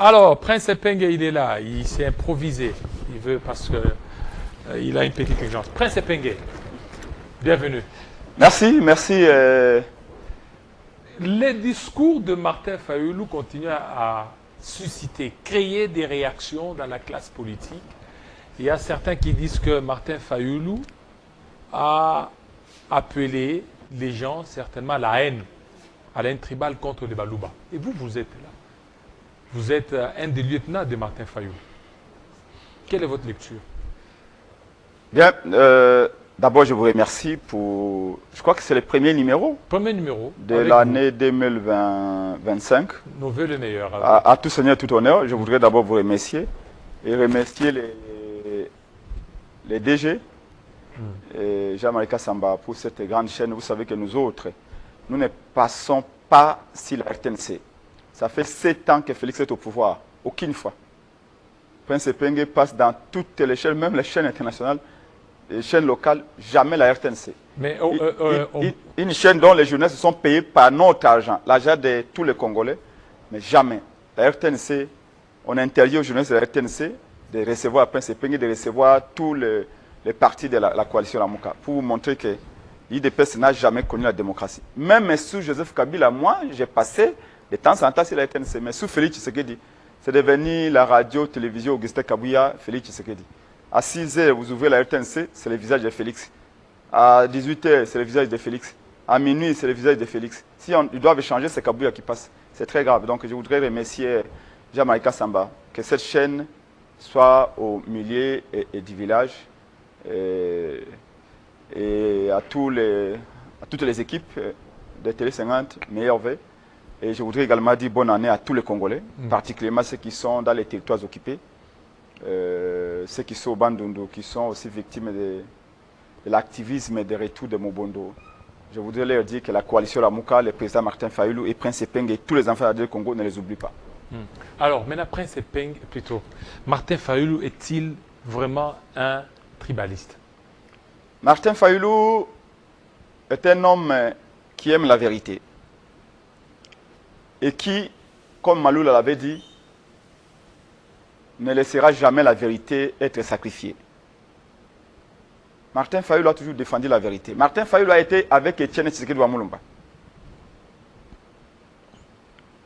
Alors, Prince Epenge, il est là, il s'est improvisé. Il veut parce que il a une petite urgence. Prince Epenge, bienvenue. Merci, merci. Les discours de Martin Fayoulou continuent à susciter, créer des réactions dans la classe politique. Il y a certains qui disent que Martin Fayoulou a appelé les gens certainement à la haine tribale contre les Balouba. Et vous, vous êtes là. Vous êtes un des lieutenants de Martin Fayoulou. Quelle est votre lecture? Bien, d'abord je vous remercie pour... Je crois que c'est le premier numéro. Premier numéro. De l'année 2025. Nos voeux le meilleur. À tout seigneur, tout honneur, je voudrais d'abord vous remercier. Et remercier les DG, et Jean-Marie Kassamba pour cette grande chaîne. Vous savez que nous autres, nous ne passons pas sur la RTNC. Ça fait 7 ans que Félix est au pouvoir. Aucune fois. Prince Epenge passe dans toutes les chaînes, même les chaînes internationales, les chaînes locales, jamais la RTNC. Mais une chaîne dont les journalistes sont payés par notre argent, l'argent de tous les Congolais, mais jamais. La RTNC, on interdit aux journalistes de la RTNC de recevoir Prince Epenge, de recevoir tous les partis de la coalition Lamuka, pour vous montrer que l'IDPS n'a jamais connu la démocratie. Même sous Joseph Kabila, moi, j'ai passé de temps en temps sur la RTNC, mais sous Félix Tshisekedi, c'est devenu la radio-télévision Augustin Kabouya, Félix Tshisekedi. À 6 h, vous ouvrez la RTNC, c'est le visage de Félix. À 18 h, c'est le visage de Félix. À minuit, c'est le visage de Félix. Si ils doivent changer, c'est Kabouya qui passe. C'est très grave. Donc je voudrais remercier Jean-Marie Kassamba, que cette chaîne soit au milieu et du village. Et à toutes les équipes de Télé 50, meilleurs vœux. Et je voudrais également dire bonne année à tous les Congolais, particulièrement ceux qui sont dans les territoires occupés, ceux qui sont au Bandundu, qui sont aussi victimes de l'activisme et des retours de Mobondo. Je voudrais leur dire que la coalition Lamuka, le président Martin Fayoulou et Prince Epenge et tous les enfants du Congo ne les oublient pas. Alors, maintenant, Prince Epenge, plutôt, Martin Fayoulou est-il vraiment un tribaliste? Martin Fayoulou est un homme qui aime la vérité et qui, comme Maloula l'avait dit, ne laissera jamais la vérité être sacrifiée. Martin Fayoulou a toujours défendu la vérité. Martin Fayoulou a été avec Etienne Tshisekedi Wamulumba.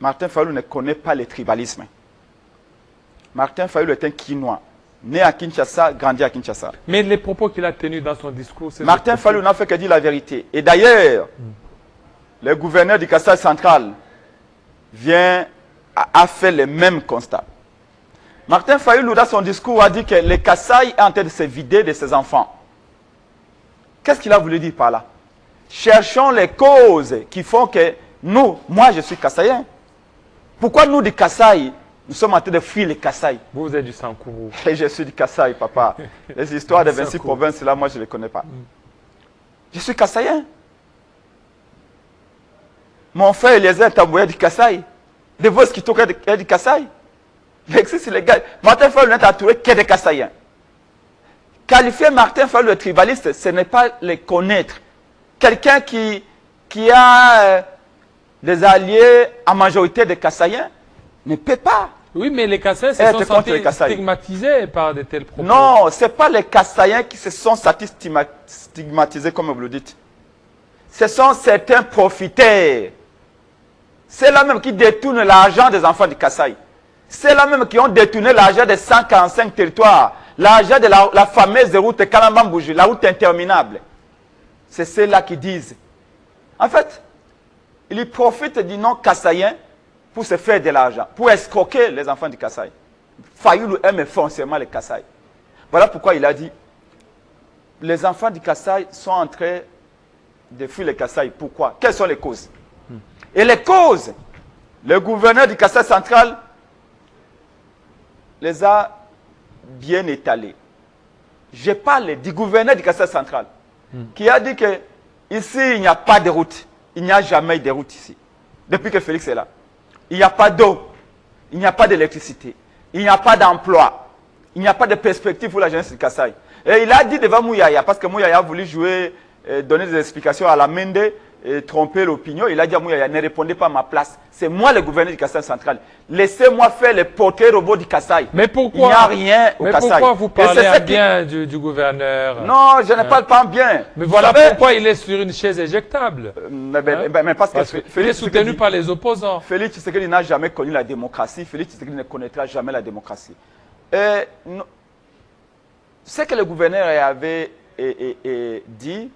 Martin Fayoulou ne connaît pas le tribalisme. Martin Fayoulou est un Kinois, né à Kinshasa, grandi à Kinshasa. Mais les propos qu'il a tenus dans son discours... Martin Fayoulou n'a fait que dire la vérité. Et d'ailleurs, le gouverneur du Kassai central a fait le même constat. Martin Fayoulou, dans son discours, a dit que le Kassai est en train de se vider de ses enfants. Qu'est-ce qu'il a voulu dire par là? Cherchons les causes qui font que nous, moi je suis Kassaïen. Pourquoi nous du Kassai, nous sommes en train de fuir les Kassai? Vous êtes du Sankourou. Et je suis du Kassai, papa. Les histoires de 26 provinces, là, moi je ne les connais pas. Je suis Kassaïen. Mon frère Eliezer Tambouya du Kassai. De vos qui est du Kassai. L'exercice illégal. Martin Fayoulou n'est entouré que des Kassaïens. Qualifier Martin Fayoulou de tribaliste, ce n'est pas le connaître. Quelqu'un qui a des alliés en majorité de Kassaïens ne peut pas. Oui, mais les Kassaïens se sont sentis stigmatisés par de tels propos. Non, ce n'est pas les Kassaïens qui se sont sentis stigmatisés, comme vous le dites. Ce sont certains profiteurs. C'est là même qui détournent l'argent des enfants du Kassai. C'est là même qui ont détourné l'argent des 145 territoires. L'argent de la fameuse route Kalambambouji, la route interminable. C'est ceux-là qui disent. En fait, ils profitent du nom kassaïen pour se faire de l'argent, pour escroquer les enfants du Kassai. Fayoulou aime forcément les Kassai. Voilà pourquoi il a dit, les enfants du Kassai sont en train de fuir les Kassai. Pourquoi? Quelles sont les causes? Et les causes, le gouverneur du Kassai central les a bien étalées. Je parle du gouverneur du Kassai central qui a dit que ici il n'y a pas de route. Il n'y a jamais de route ici. Depuis que Félix est là. Il n'y a pas d'eau. Il n'y a pas d'électricité. Il n'y a pas d'emploi. Il n'y a pas de perspective pour la jeunesse du Kassai. Et il a dit devant Mouyaya, parce que Mouyaya a voulu jouer, donner des explications à la Mende, trompé l'opinion. Il a dit à Mouyaya, ne répondez pas à ma place. C'est moi le gouverneur du Kasaï central. Laissez-moi faire le portrait robot du Kasaï. Mais pourquoi, il n'y a rien au Kasaï. Mais pourquoi vous parlez en bien du gouverneur? Non, je ne parle pas en bien. Mais voilà pourquoi il est sur une chaise éjectable. Mais parce que il est soutenu par les opposants. Félix Tshisekedi n'a jamais connu la démocratie. Félix Tshisekedi ne connaîtra jamais la démocratie. Ce que le gouverneur avait dit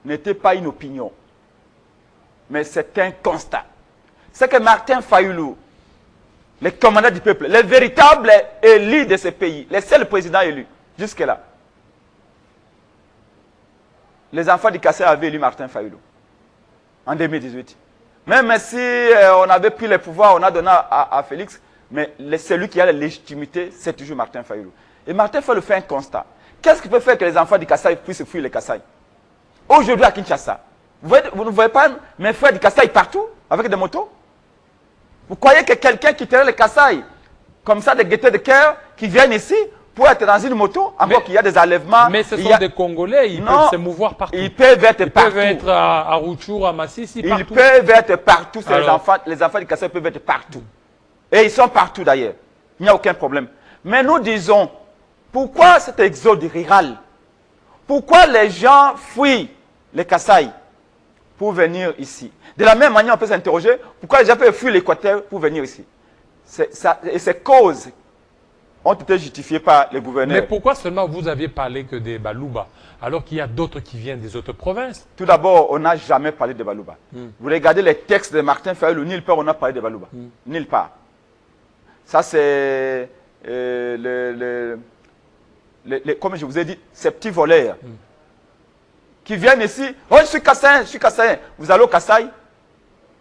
n'était pas une opinion, mais c'est un constat. C'est que Martin Fayoulou, le commandant du peuple, le véritable élu de ce pays, le seul président élu, jusque-là, les enfants du Kassai avaient élu Martin Fayoulou en 2018. Même si on avait pris le pouvoir, on a donné à Félix, mais celui qui a la légitimité, c'est toujours Martin Fayoulou. Et Martin Fayoulou fait un constat. Qu'est-ce qui peut faire que les enfants du Kassai puissent fuir le Kassai? Aujourd'hui à Kinshasa, vous ne voyez pas mes frères du Kassai partout, avec des motos? Vous croyez que quelqu'un quitterait le Kassai, comme ça, des gaietés de cœur, qui viennent ici pour être dans une moto, encore qu'il y a des enlèvements? Mais ce sont des Congolais, ils peuvent se mouvoir partout. Ils peuvent être partout. Ils peuvent être à Rutshuru, à Massissi, partout. Ils peuvent être partout, les enfants du Kassai peuvent être partout. Et ils sont partout d'ailleurs. Il n'y a aucun problème. Mais nous disons, pourquoi cet exode rural? Pourquoi les gens fuient les Kassai pour venir ici? De la même manière, on peut s'interroger, pourquoi les gens peuvent fuir l'Équateur pour venir ici? Et ces causes ont été justifiées par les gouverneurs. Mais pourquoi seulement vous aviez parlé que des Balouba, alors qu'il y a d'autres qui viennent des autres provinces? Tout d'abord, on n'a jamais parlé de Balouba. Vous regardez les textes de Martin Fayoulou, nulle part on a parlé de Balouba. Nulle part. Ça, c'est, comme je vous ai dit, ces petits voleurs qui viennent ici. Oh, je suis Kassaïen, je suis Kassaïen. Vous allez au Kassai?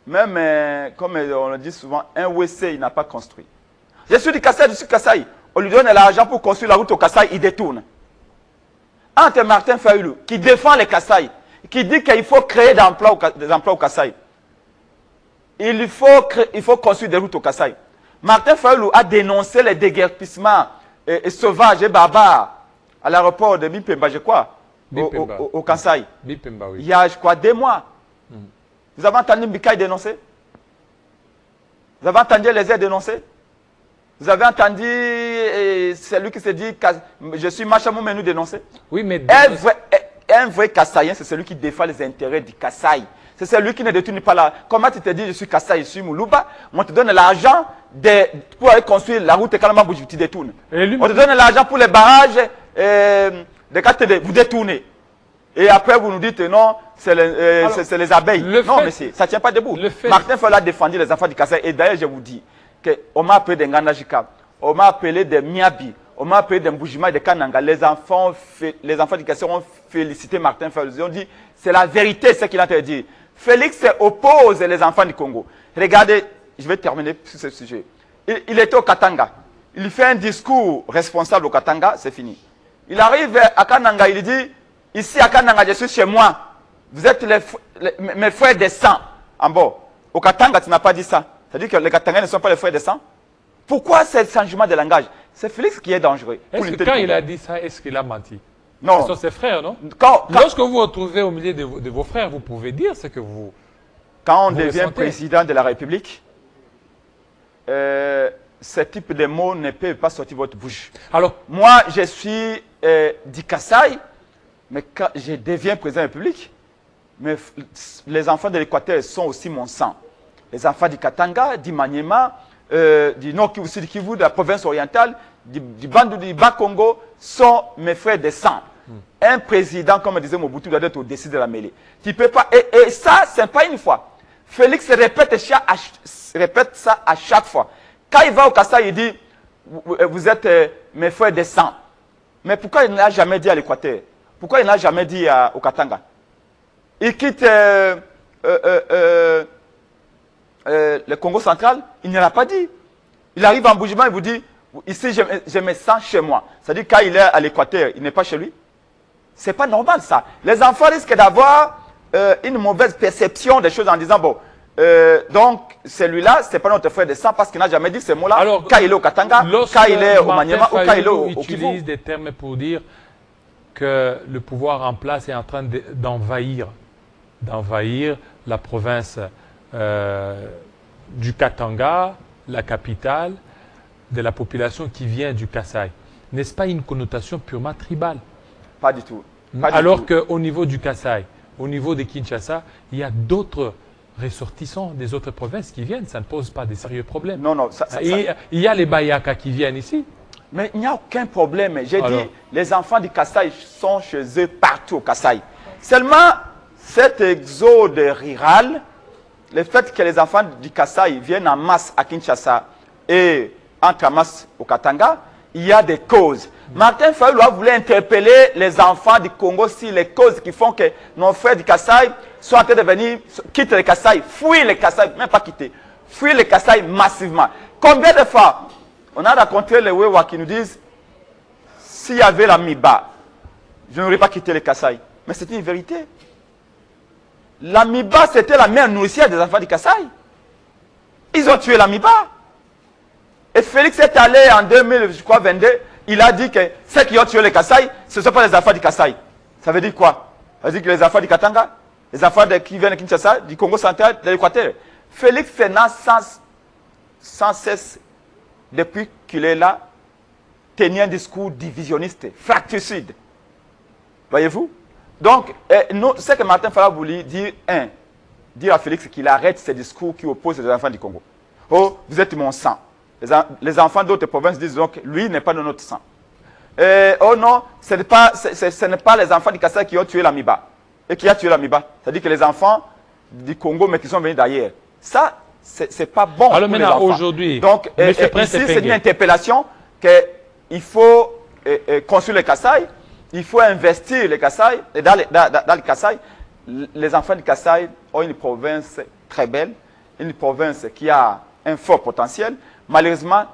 Même, comme on le dit souvent, un WC, il n'a pas construit. Je suis du Kassai, je suis Kassai. On lui donne l'argent pour construire la route au Kassai, il détourne. Entre Martin Fayoulou, qui défend les Kassai, qui dit qu'il faut créer des emplois au Kassai. Il faut construire des routes au Kassai. Martin Fayoulou a dénoncé les déguerpissements sauvages et barbares à l'aéroport de Bipemba, je crois, au Kassai. Bipemba, oui. Il y a, je crois, 2 mois. Vous avez entendu Mbikaï dénoncer? Vous avez entendu les airs dénoncer? Vous avez entendu celui qui se dit je suis Machamou Menou dénoncer? Oui, mais un vrai Kassaïen, c'est celui qui défend les intérêts du Kassai. C'est celui qui ne détourne pas là. Comment tu te dis je suis Kassai, je suis Moulouba? On te donne l'argent pour aller construire la route Kalamabouji, tu détournes. On te donne l'argent pour les barrages de Katede, vous détournez. Et après, vous nous dites non, c'est les abeilles. Non, monsieur, ça ne tient pas debout. Martin Fayoulou a défendu les enfants du Kassai. Et d'ailleurs, je vous dis qu'on m'a appelé des Ngandajika, on m'a appelé des Miabi, on m'a appelé des Mboujima, des Kananga. Les enfants du Kassai ont félicité Martin Fayoulou. Ils ont dit, c'est la vérité ce qu'il a dit. Félix oppose les enfants du Congo. Regardez, je vais terminer sur ce sujet. Il était au Katanga. Il fait un discours responsable au Katanga, c'est fini. Il arrive à Kananga, il dit, ici à Kananga, je suis chez moi. Vous êtes mes frères de sang. En bas. Au Katanga, tu n'as pas dit ça. C'est-à-dire que les Katangais ne sont pas les frères de sang. Pourquoi ce changement de langage? C'est Félix qui est dangereux. Est-ce que quand il a dit ça, est-ce qu'il a menti? Non. Ce sont ses frères, non? Lorsque vous vous retrouvez au milieu de vos frères, vous pouvez dire ce que vous... Quand on devient président de la République, ce type de mots ne peut pas sortir de votre bouche. Alors, moi, je suis du Kassai, mais quand je deviens président de la République, les enfants de l'Équateur sont aussi mon sang. Les enfants du Katanga, du Maniema, du Nord Kivu, du Kivu, de la province orientale, du Bandou, du Bas-Congo, sont mes frères de sang. Un président, comme disait Mobutu, doit être au-dessus de la mêlée. Tu peux pas, et ça, ce n'est pas une fois. Félix répète ça à chaque fois. Quand il va au Kassai, il dit, vous êtes mes frères de sang. Mais pourquoi il ne l'a jamais dit à l'Équateur? Pourquoi il ne l'a jamais dit au Katanga? Il quitte le Congo central, il ne l'a pas dit. Il arrive en Bougima, il vous dit, ici je me sens chez moi. C'est-à-dire quand il est à l'Équateur, il n'est pas chez lui. C'est pas normal ça. Les enfants risquent d'avoir une mauvaise perception des choses en disant, bon, donc celui-là, c'est pas notre frère de sang parce qu'il n'a jamais dit ces mots-là. Quand il est au Katanga, quand il est au Maniema ou quand il est au Kivu. Utilise des termes pour dire que le pouvoir en place est en train d'envahir d'envahir la province du Katanga, la capitale, de la population qui vient du Kasaï. N'est-ce pas une connotation purement tribale? Pas du tout. Alors qu'au niveau du Kasaï, au niveau de Kinshasa, il y a d'autres ressortissants des autres provinces qui viennent. Ça ne pose pas de sérieux problèmes. Non, non. Il y a les Bayaka qui viennent ici. Mais il n'y a aucun problème. J'ai dit, les enfants du Kasaï sont chez eux partout au Kasaï. Seulement, cet exode rural, le fait que les enfants du Kasaï viennent en masse à Kinshasa et en Kamas au Katanga, il y a des causes. Martin Fayulu voulait interpeller les enfants du Congo sur les causes qui font que nos frères du Kasaï sont en train de venir, quittent le Kasaï, fuient le Kasaï, même pas quitter, fuient le Kasaï massivement. Combien de fois on a rencontré les Wewa qui nous disent, s'il y avait la Miba, je n'aurais pas quitté le Kasaï. Mais c'est une vérité. La Miba, c'était la mère nourricière des enfants du Kasaï. Ils ont tué la Miba. Et Félix est allé en 2022, il a dit que ceux qui ont tué les Kasaï, ce ne sont pas les enfants du Kasaï. Ça veut dire quoi? Ça veut dire que les enfants du Katanga, les enfants qui viennent de Kinshasa, du Congo central, de l'Équateur. Félix Sénat, sans cesse, depuis qu'il est là, tenait un discours divisionniste, fracticide. Voyez-vous? Donc, ce que Martin Fayulu voulait dire, dire à Félix qu'il arrête ces discours qui opposent les enfants du Congo. Oh, vous êtes mon sang. Les enfants d'autres provinces disent donc, lui n'est pas de notre sang. Oh non, ce n'est pas les enfants du Kasaï qui ont tué l'Amiba. Et qui a tué l'Amiba. C'est-à-dire que les enfants du Congo, mais qui sont venus d'ailleurs. Ça, c'est pas bon. Alors maintenant, aujourd'hui, donc, ici, c'est une interpellation qu'il faut construire le Kasaï, il faut investir le Kasaï, et dans le Kasaï, les enfants du Kasaï ont une province très belle, une province qui a un fort potentiel. Malheureusement,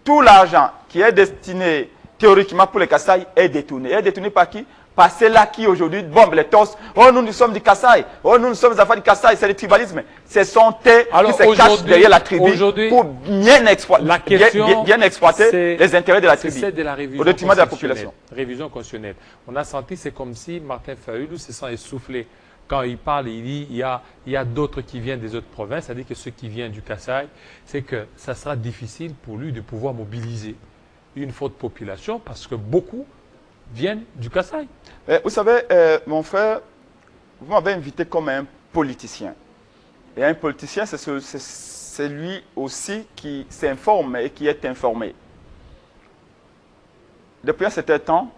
tout l'argent qui est destiné théoriquement pour le Kasaï est détourné. Est détourné par qui? Par ceux-là qui aujourd'hui bombent les torses. Oh, nous sommes du Kasaï. Oh, nous sommes des enfants du Kasaï. C'est le tribalisme. Ce sont eux qui se cachent derrière la tribu pour bien exploiter les intérêts de la tribu. C'est de la révision au détriment de la population. Révision constitutionnelle. On a senti, c'est comme si Martin Fayulu se sent essoufflé. Quand il parle, il dit il y a d'autres qui viennent des autres provinces, c'est-à-dire que ceux qui viennent du Kasaï, c'est que ça sera difficile pour lui de pouvoir mobiliser une forte population parce que beaucoup viennent du Kasaï. Vous savez, mon frère, vous m'avez invité comme un politicien. Et un politicien, c'est lui aussi qui s'informe et qui est informé. Depuis un certain temps,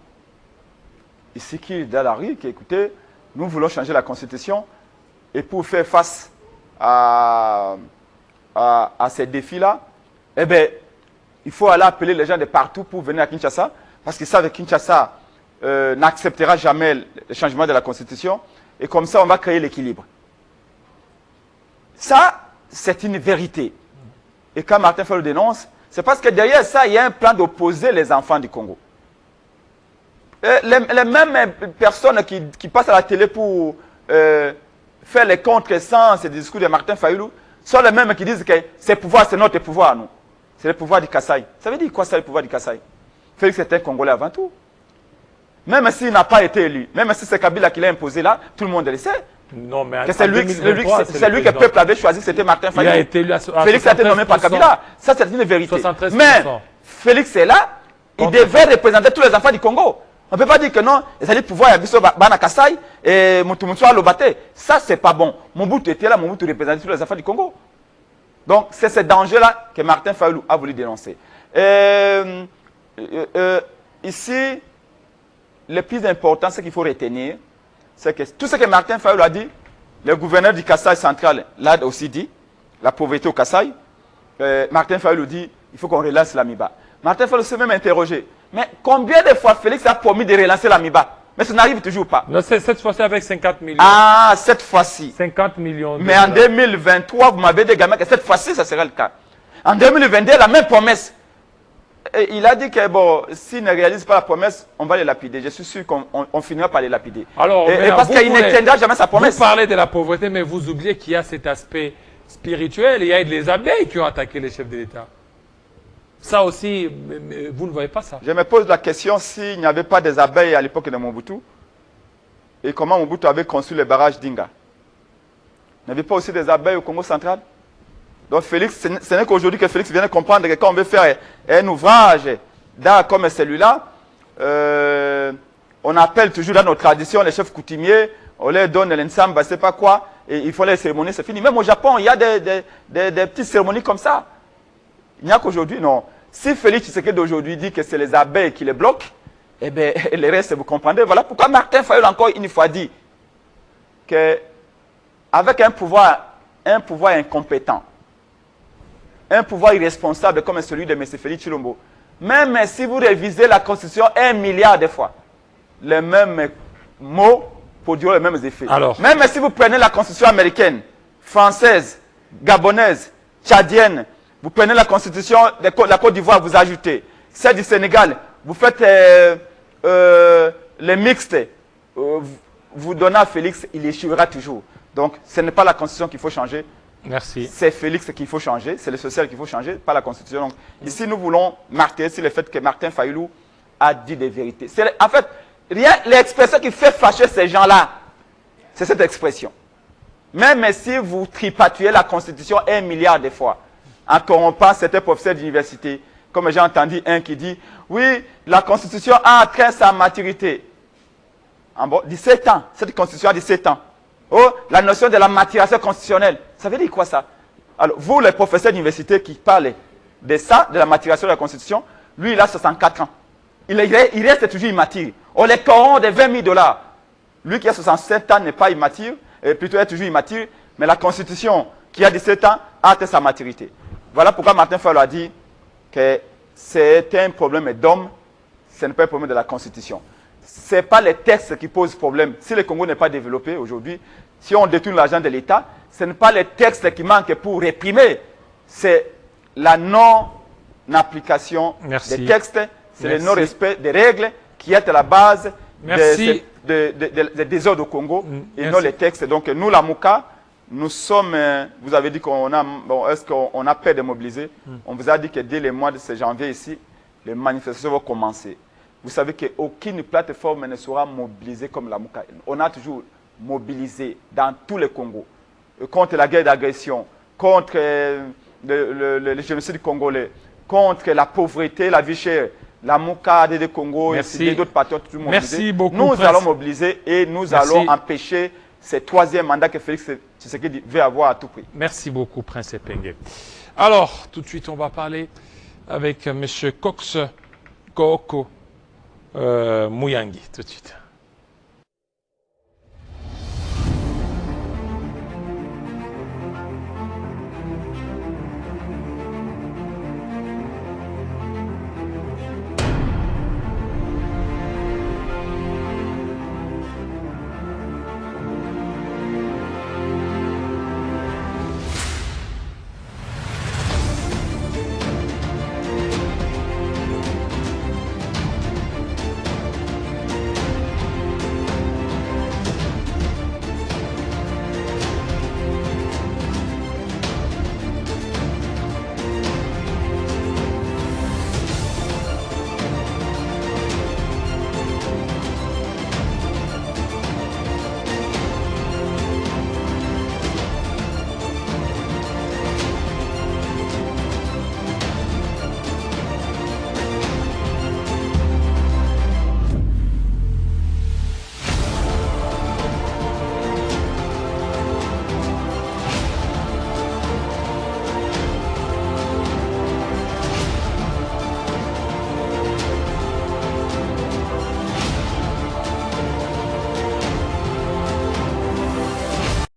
ici qui est dans la rue, qui écoutez, nous voulons changer la Constitution et pour faire face à ces défis-là, eh bien, il faut aller appeler les gens de partout pour venir à Kinshasa parce qu'ils savent que Kinshasa n'acceptera jamais le changement de la Constitution et comme ça, on va créer l'équilibre. Ça, c'est une vérité. Et quand Martin Fayulu dénonce, c'est parce que derrière ça, il y a un plan d'opposer les enfants du Congo. Les mêmes personnes qui passent à la télé pour faire les contresens et discours de Martin Fayulu sont les mêmes qui disent que ce pouvoir, c'est notre pouvoir, nous. C'est le pouvoir du Kasaï. Ça veut dire quoi, ça, le pouvoir du Kasaï? Félix est un Congolais avant tout. Même s'il n'a pas été élu, même si c'est Kabila qui l'a imposé là, tout le monde le sait. Non, mais c'est lui que le peuple avait choisi, c'était Martin Fayulu. Il a été élu à Félix a été nommé par Kabila. Ça, c'est une vérité. 73%. Mais Félix est là, il devait représenter tous les enfants du Congo. On ne peut pas dire que non, c'est le pouvoir, il y a Bana Kasaï et Moutoumoutou à Lobaté. Ça, c'est pas bon. Mobutu était là, Mobutu représentait tous les enfants du Congo. Donc, c'est ce danger-là que Martin Fayulu a voulu dénoncer. Ici, le plus important, ce qu'il faut retenir, c'est que tout ce que Martin Fayulu a dit, le gouverneur du Kasaï central l'a aussi dit, la pauvreté au Kasaï, Martin Fayulu dit, il faut qu'on relance l'Amiba. Martin Fayulu s'est même interrogé. Mais combien de fois Félix a promis de relancer l'Amiba? Mais ça n'arrive toujours pas. Non, cette fois-ci avec 50 millions. Ah, cette fois-ci. 50 millions. Mais en 2023, vous m'avez dit également que cette fois-ci, ça sera le cas. En 2022, la même promesse. Et il a dit que bon, s'il ne réalise pas la promesse, on va les lapider. Je suis sûr qu'on finira par les lapider. Alors, et parce qu'il ne tiendra jamais sa promesse. Vous parlez de la pauvreté, mais vous oubliez qu'il y a cet aspect spirituel. Il y a les abeilles qui ont attaqué les chefs de l'État. Ça aussi, vous ne voyez pas ça. Je me pose la question s'il n'y avait pas des abeilles à l'époque de Mobutu et comment Mobutu avait construit le barrage d'Inga. Il n'y avait pas aussi des abeilles au Congo central? Donc Félix, ce n'est qu'aujourd'hui que Félix vient de comprendre que quand on veut faire un ouvrage d'art comme celui-là, on appelle toujours dans nos traditions les chefs coutumiers, on leur donne l'ensemble, je ne sais pas quoi, et il faut les cérémonies, c'est fini. Même au Japon, il y a des petites cérémonies comme ça. Il n'y a qu'aujourd'hui, non. Si Félix Tshisekedi d'aujourd'hui dit que c'est les abeilles qui les bloquent, eh bien, le reste, vous comprenez. Voilà pourquoi Martin Fayulu encore une fois dit qu'avec un pouvoir incompétent, un pouvoir irresponsable comme celui de M. Félix Tshilombo, même si vous révisez la Constitution 1 milliard de fois, les mêmes mots produiront les mêmes effets. Alors, même si vous prenez la Constitution américaine, française, gabonaise, tchadienne, vous prenez la Constitution de la Côte d'Ivoire, vous ajoutez celle du Sénégal, vous faites les mixtes, vous donnez à Félix, il échouera toujours. Donc, ce n'est pas la Constitution qu'il faut changer. merci. C'est Félix qu'il faut changer, c'est le social qu'il faut changer, pas la Constitution. Donc, ici, nous voulons marquer sur le fait que Martin Fayulu a dit des vérités. En fait, l'expression qui fait fâcher ces gens-là, c'est cette expression. Même si vous tripatouillez la Constitution 1 milliard de fois, en corrompant certains professeurs d'université, comme j'ai entendu un qui dit, oui, la Constitution a atteint sa maturité. En bon, 17 ans, cette Constitution a 17 ans. Oh, la notion de la maturation constitutionnelle, ça veut dire quoi ça? Alors, vous, les professeurs d'université qui parlent de ça, de la maturation de la Constitution, lui, il a 64 ans. Il reste toujours immature. On les corrompt de 20 000 $. Lui qui a 67 ans n'est pas immature, plutôt est toujours immature, mais la Constitution qui a 17 ans a atteint sa maturité. Voilà pourquoi Martin Fayulu a dit que c'est un problème d'homme, ce n'est pas un problème de la Constitution. Ce n'est pas les textes qui posent problème. Si le Congo n'est pas développé aujourd'hui, si on détourne l'argent de l'État, ce n'est pas les textes qui manquent pour réprimer, c'est la non-application des textes, c'est le non-respect des règles qui est à la base des désordres au Congo et non les textes. Donc nous, la Mouka, nous sommes, vous avez dit qu'on a, bon, est-ce qu'on a peur de mobiliser? On vous a dit que dès le mois de janvier ici, les manifestations vont commencer. Vous savez qu'aucune plateforme ne sera mobilisée comme la Mouka. On a toujours mobilisé dans tout le Congo contre la guerre d'agression, contre le génocide congolais, contre la pauvreté, la vie chère. La Mouka, des Congo, et d'autres patriotes, tout mobilisés. Merci beaucoup. Nous allons mobiliser et nous allons empêcher ce troisième mandat que Félix Tshisekedi veut avoir à tout prix. Merci beaucoup, Prince Epenge. Alors, tout de suite, on va parler avec M. Cox Kooko Muyangi, tout de suite.